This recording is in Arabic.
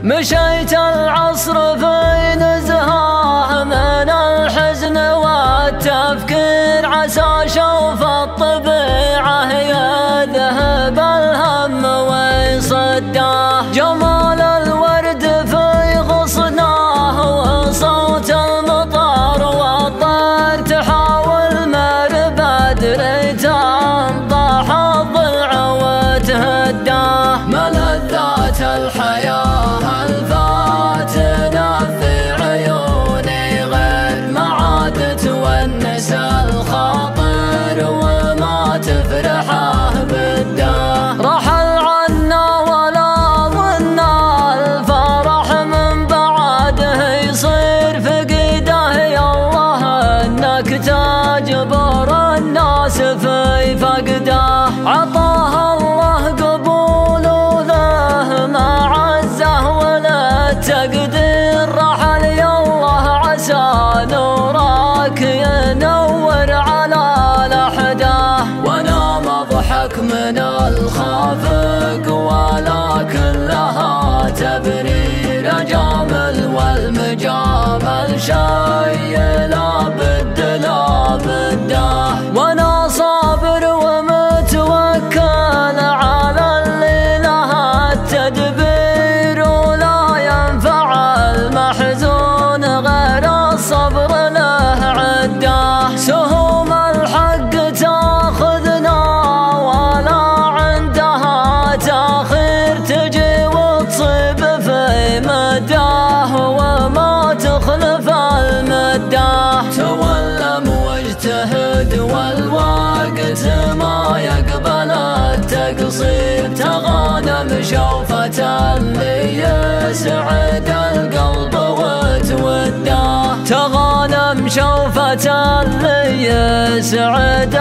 مشيت العصر في نزهه من الحزن والتفكير، عسى شوف الطبيعة يذهب الهم ويصده. جمال الورد في غصناه وصوت المطر والطير، تحاول مربد تنطح الضلع وتهده. ملذات الحياة الفاتنة في عيوني غير معاد تونس الخاطر وما تفرحه بده. رحل عنا ولا ظنا الفرح من بعده يصير فقده، يا الله انك تجبر الناس في فقده. عطاه الله قبول له معزه ولا تقدير، رحل يا الله عسى نورك ينور على لحده. وانا مضحك من الخافق ولكن لها تبرير، جامل والمجامل شي لا بد لا بده. وانا صابر ومتوكل على اللي لها التدبير، ولا ينفع المحزون غير الصبر له عده. سهوم الحق تاخذنا ولا عندها تاخير، تجي وتصيب في مداه وما تخلف المده. تولم واجتهد والوقت ما يقبل التقصير، تغانم شوفة اللي يسعد القلب وتوده. تغانم شوفة اللي يسعد